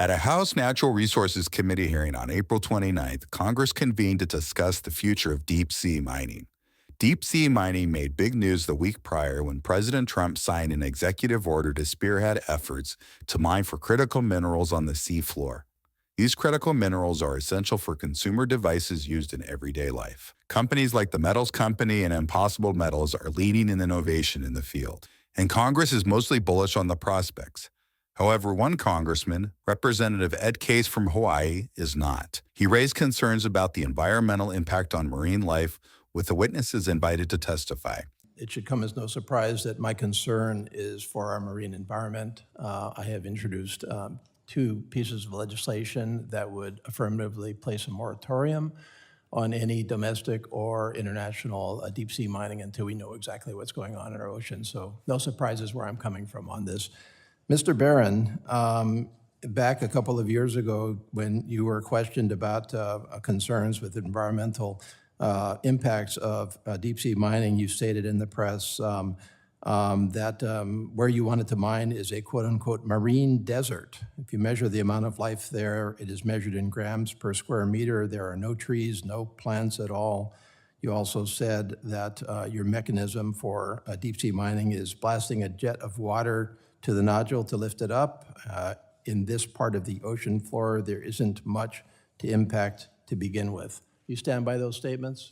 At a House Natural Resources Committee hearing on April 29th, Congress convened to discuss the future of deep-sea mining. Deep-sea mining made big news the week prior when President Trump signed an executive order to spearhead efforts to mine for critical minerals on the seafloor. These critical minerals are essential for consumer devices used in everyday life. Companies like the Metals Company and Impossible Metals are leading in innovation in the field, and Congress is mostly bullish on the prospects. However, one congressman, Representative Ed Case from Hawaii, is not. He raised concerns about the environmental impact on marine life, with the witnesses invited to testify. It should come as no surprise that my concern is for our marine environment. I have introduced two pieces of legislation that would affirmatively place a moratorium on any domestic or international deep-sea mining until we know exactly what's going on in our ocean. So no surprises where I'm coming from on this. Mr. Barron, back a couple of years ago when you were questioned about concerns with environmental impacts of deep-sea mining, you stated in the press that where you wanted to mine is a quote-unquote marine desert. If you measure the amount of life there, it is measured in grams per square meter. There are no trees, no plants at all. You also said that your mechanism for deep-sea mining is blasting a jet of water to the nodule to lift it up. In this part of the ocean floor, there isn't much to impact to begin with. You stand by those statements?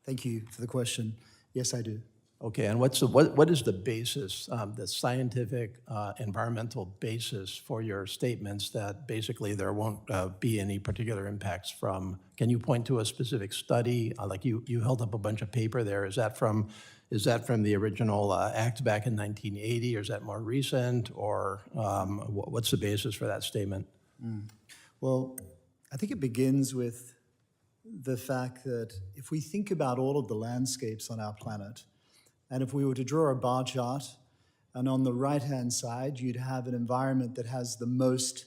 Thank you for the question. Yes, I do. Okay, and what is the basis, the scientific environmental basis for your statements that basically there won't be any particular impacts from? Can you point to a specific study? Like you held up a bunch of paper there. Is that from the original act back in 1980, or is that more recent, or what's the basis for that statement? Well, I think it begins with the fact that if we think about all of the landscapes on our planet, and if we were to draw a bar chart, and on the right-hand side, you'd have an environment that has the most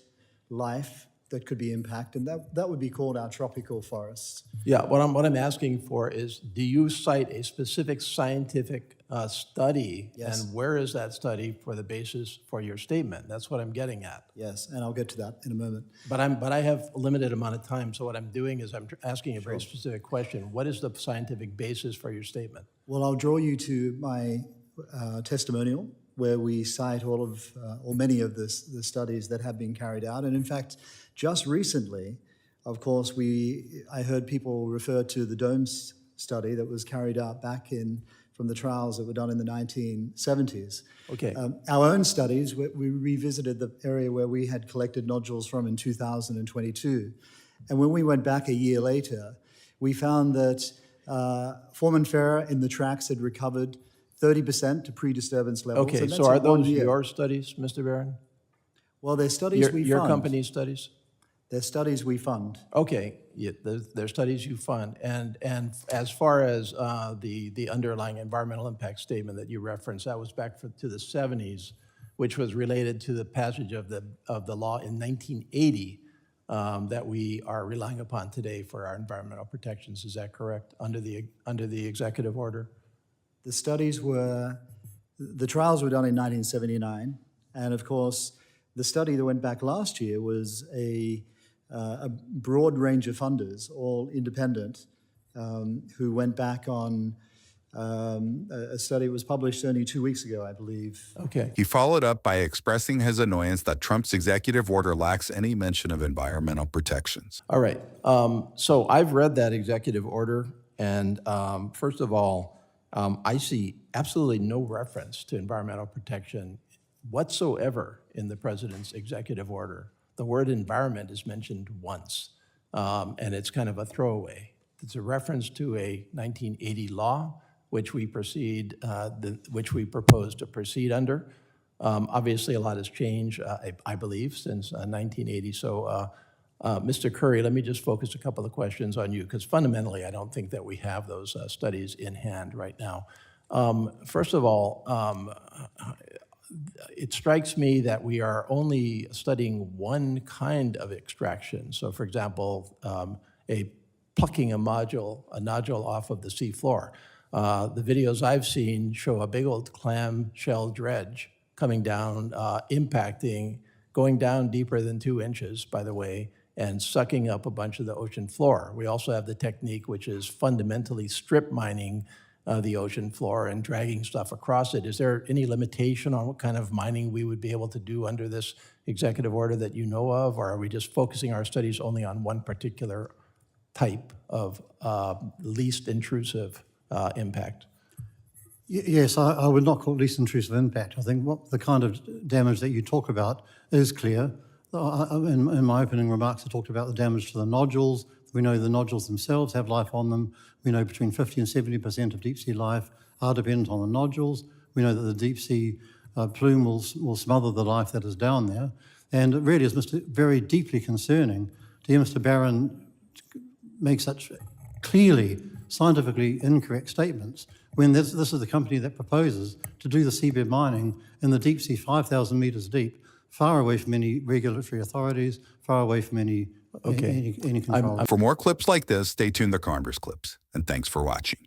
life that could be impacted, and that would be called our tropical forests. Yeah, what I'm asking for is, do you cite a specific scientific study? Yes. And where is that study for the basis for your statement? That's what I'm getting at. Yes, and I'll get to that in a moment. But I have a limited amount of time, so what I'm doing is I'm asking a very specific question. What is the scientific basis for your statement? Well, I'll draw you to my testimonial, where we cite all of, or many of the studies that have been carried out. And in fact, just recently, of course, I heard people refer to the DOMES study that was carried out back from the trials that were done in the 1970s. Okay. Our own studies, we revisited the area where we had collected nodules from in 2022. And when we went back a year later, we found that Formenfera in the tracks had recovered 30% to pre-disturbance levels. Okay, so are those your studies, Mr. Barron? Well, they're studies we fund. Your company's studies? They're studies we fund. Okay, yeah, they're studies you fund. And as far as the underlying environmental impact statement that you referenced, that was back to the 70s, which was related to the passage of the law in 1980 that we are relying upon today for our environmental protections. Is that correct, under the executive order? The trials were done in 1979, and of course, the study that went back last year was a broad range of funders, all independent, who went back on a study that was published only 2 weeks ago, I believe. Okay. He followed up by expressing his annoyance that Trump's executive order lacks any mention of environmental protections. All right. So I've read that executive order, and first of all, I see absolutely no reference to environmental protection whatsoever in the president's executive order. The word environment is mentioned once, and it's kind of a throwaway. It's a reference to a 1980 law, which we propose to proceed under. Obviously, a lot has changed, I believe, since 1980. So, Mr. Curry, let me just focus a couple of questions on you, because fundamentally, I don't think that we have those studies in hand right now. First of all, it strikes me that we are only studying one kind of extraction. So, for example, plucking a nodule off of the seafloor. The videos I've seen show a big old clam shell dredge coming down, impacting going down deeper than 2 inches, by the way, and sucking up a bunch of the ocean floor. We also have the technique which is fundamentally strip mining the ocean floor and dragging stuff across it. Is there any limitation on what kind of mining we would be able to do under this executive order that you know of, or are we just focusing our studies only on one particular type of least intrusive impact? Yes, I would not call it least intrusive impact. I think what the kind of damage that you talk about is clear. In my opening remarks, I talked about the damage to the nodules. We know the nodules themselves have life on them. We know between 50 and 70% of deep sea life are dependent on the nodules. We know that the deep sea plume will smother the life that is down there. And it really is very deeply concerning to hear Mr. Barron make such clearly scientifically incorrect statements when this is the company that proposes to do the seabed mining in the deep sea 5,000 meters deep, far away from any regulatory authorities, far away from any control. For more clips like this, stay tuned to Congress Clips. And thanks for watching.